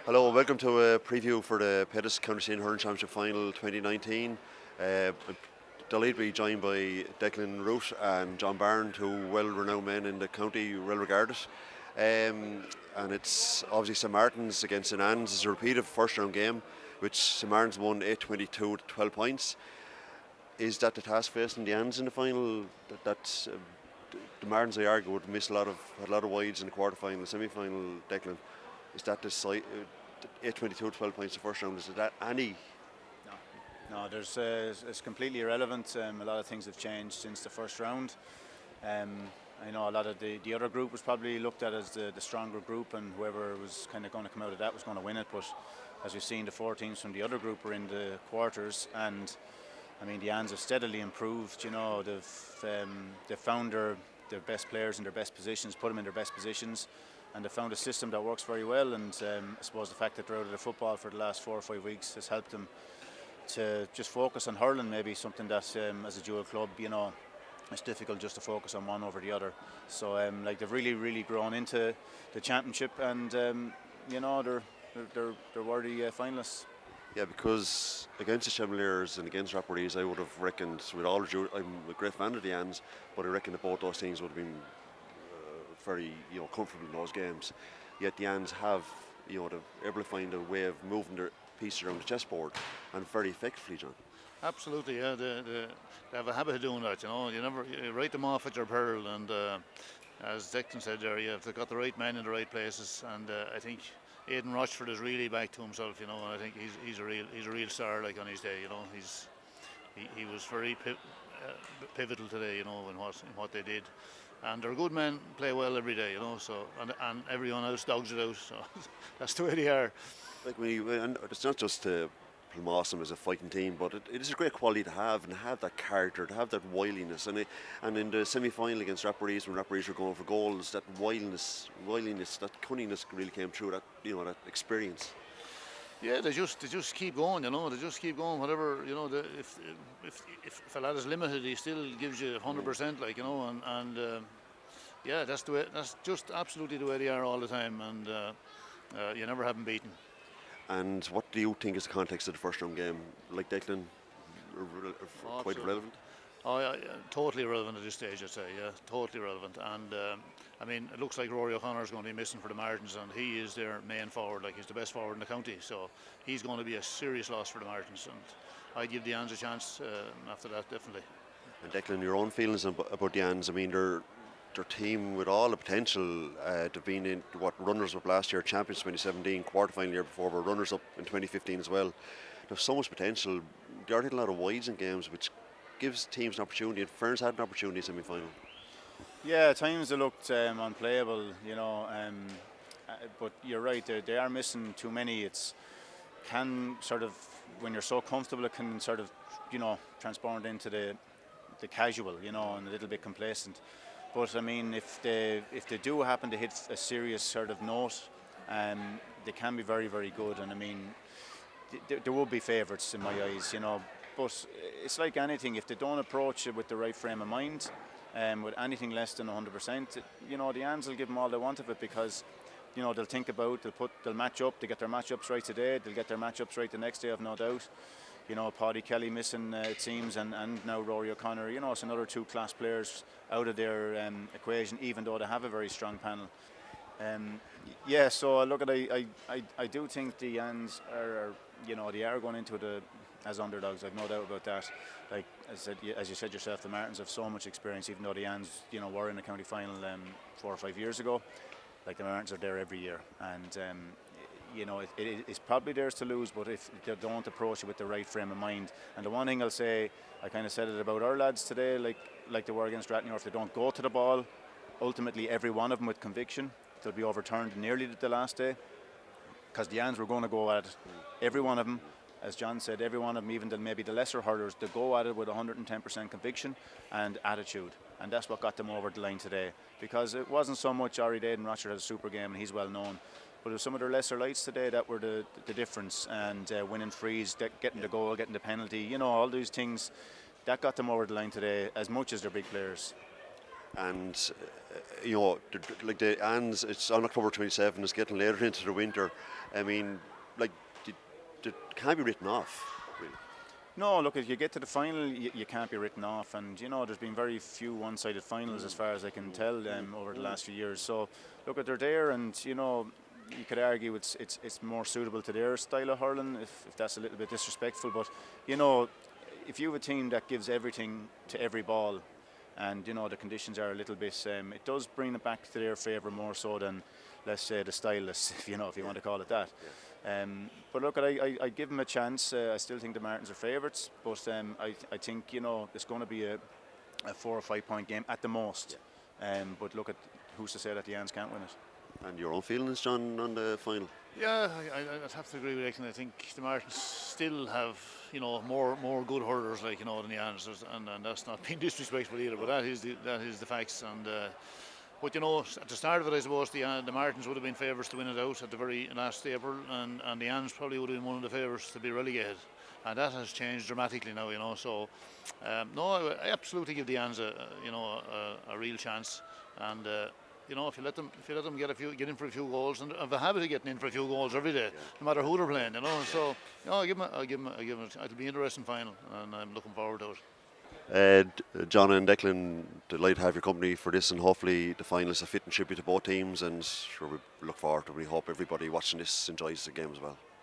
Hello, welcome to a preview for the Pettitts County Senior Hurling Championship Final 2019. I'm delighted to be joined by Declan, Ruth and John Barron, two well-renowned men in the county, well-regarded. And it's obviously St Martin's against St Anne's. It's a repeated first-round game, which St Martin's won 8-22 to 12 points. Is that the task facing the Annes in the final? The Martins, I argue, would miss had a lot of wides in the quarter-final, semi-final, Declan. Is that the side? 8-22, 12 points the first round. Is that any? No. It's completely irrelevant. A lot of things have changed since the first round. I know a lot of the other group was probably looked at as the stronger group, and whoever was kind of going to come out of that was going to win it. But as we've seen, the 4 teams from the other group are in the quarters, and I mean the Annes have steadily improved. You know, they've found their best players in their best positions, put them in their best positions. And they found a system that works very well, and I suppose the fact that they're out of the football for the last 4 or 5 weeks has helped them to just focus on hurling, maybe something that as a dual club, you know, it's difficult just to focus on one over the other. So like they've really grown into the championship, and you know, they're worthy finalists. Yeah, because against the Chevaliers and against Rapparees, I would have reckoned, with all due, I'm a great fan of the Annes, but I reckon that both those teams would have been very, you know, comfortable in those games. Yet the Annes have, you know, they're able to find a way of moving their pieces around the chessboard, and very effectively, John. Absolutely, yeah. They have a habit of doing that. You know, you write them off at their peril, and as Declan said there, yeah, they've got the right men in the right places, and I think Aidan Rochford is really back to himself. You know, and I think he's a real star, like on his day. You know, he was very pivotal today. You know, in what they did. And their good men play well every day, you know. So and everyone else dogs it out. So that's the way they are. Like and it's not just to promote them as a fighting team, but it is a great quality to have, and have that character, to have that wiliness. And in the semi-final against Rapparees, when Rapparees were going for goals, that wiliness, that cunningness really came through. That, you know, that experience. Yeah, they just keep going, you know. They just keep going. Whatever, you know. If a lad is limited, he still gives you 100%, like, you know. And yeah, that's the way. That's just absolutely the way they are all the time, and you never have them beaten. And what do you think is the context of the first round game? Like Declan, quite relevant. Oh yeah, totally relevant at this stage, I'd say. Yeah, totally relevant. And I mean, it looks like Rory O'Connor is going to be missing for the Martins, and he is their main forward. Like, he's the best forward in the county, so he's going to be a serious loss for the Martins. And I'd give the Annes a chance after that, definitely. And Declan, your own feelings about the Annes? I mean, they're team with all the potential. They've been in runners up last year, champions 2017, quarter-final year before, were runners up in 2015 as well. There's so much potential. They are hitting a lot of wides in games, which gives teams an opportunity, and Ferns had an opportunity in semi-final. Yeah, at times they looked unplayable, you know, but you're right, they are missing too many. It can sort of, when you're so comfortable, it can sort of, you know, transport into the casual, you know, and a little bit complacent. But I mean, if they do happen to hit a serious sort of note, they can be very good. And I mean, there will be favourites in my eyes, you know. But it's like anything, if they don't approach it with the right frame of mind, with anything less than 100%, you know, the Annes will give them all they want of it, because, you know, they'll think about, they'll match up, they get their matchups right today, they'll get their matchups right the next day, I've no doubt. You know, Paddy Kelly missing, it seems, and now Rory O'Connor. You know, it's another 2 class players out of their equation, even though they have a very strong panel. Yeah, so look, I do think the Annes are, you know, they are going into it as underdogs. I've no doubt about that. Like as you said yourself, the Martins have so much experience, even though the Annes, you know, were in the county final 4 or 5 years ago. Like, the Martins are there every year, and you know, it's probably theirs to lose, but if they don't approach it with the right frame of mind. And the one thing I'll say, I kind of said it about our lads today, like they were against Ratnor, if they don't go to the ball, ultimately every one of them with conviction, they'll be overturned nearly the last day, because the Annes were going to go at it. Every one of them, as John said, every one of them, even maybe the lesser hurlers, they go at it with 110% conviction and attitude. And that's what got them over the line today, because it wasn't so much Ari Dade and Rochford had a super game and he's well known. But it was some of their lesser lights today that were the difference, and winning frees, getting the goal, getting the penalty, you know, all these things that got them over the line today, as much as their big players. and like the Anns, it's on October 27. It's getting later into the winter. I mean, like, it can't be written off, really. No, look, if you get to the final, you can't be written off, and there's been very few one-sided finals as far as I can tell over the last few years. So, look, they're there, and you could argue it's more suitable to their style of hurling, if that's a little bit disrespectful. But if you have a team that gives everything to every ball, and the conditions are a little bit, it does bring it back to their favour more so than, let's say, the styleless, if you want to call it that. But look, I give them a chance. I still think the Martins are favourites, but I think it's going to be a 4 or 5 point game at the most. But look, at who's to say that the Anns can't win it? And your own feelings, John, on the final? Yeah, I'd have to agree with Declan. I think the Martins still have, more good hurlers than the Anns, and that's not being disrespectful either. But that is the facts. And but at the start of it, I suppose the Martins would have been favourites to win it out at the very last April, and the Anns probably would have been one of the favourites to be relegated. And that has changed dramatically now. So no, I absolutely give the Anns a real chance. And if you let them get in for a few goals, and have a habit of getting in for a few goals every day, no matter who they're playing, So I'll give them. It'll be an interesting final, and I'm looking forward to it. John and Declan, delighted to have your company for this, and hopefully the final is a fitting tribute to both teams, and sure we look forward to it. We hope everybody watching this enjoys the game as well.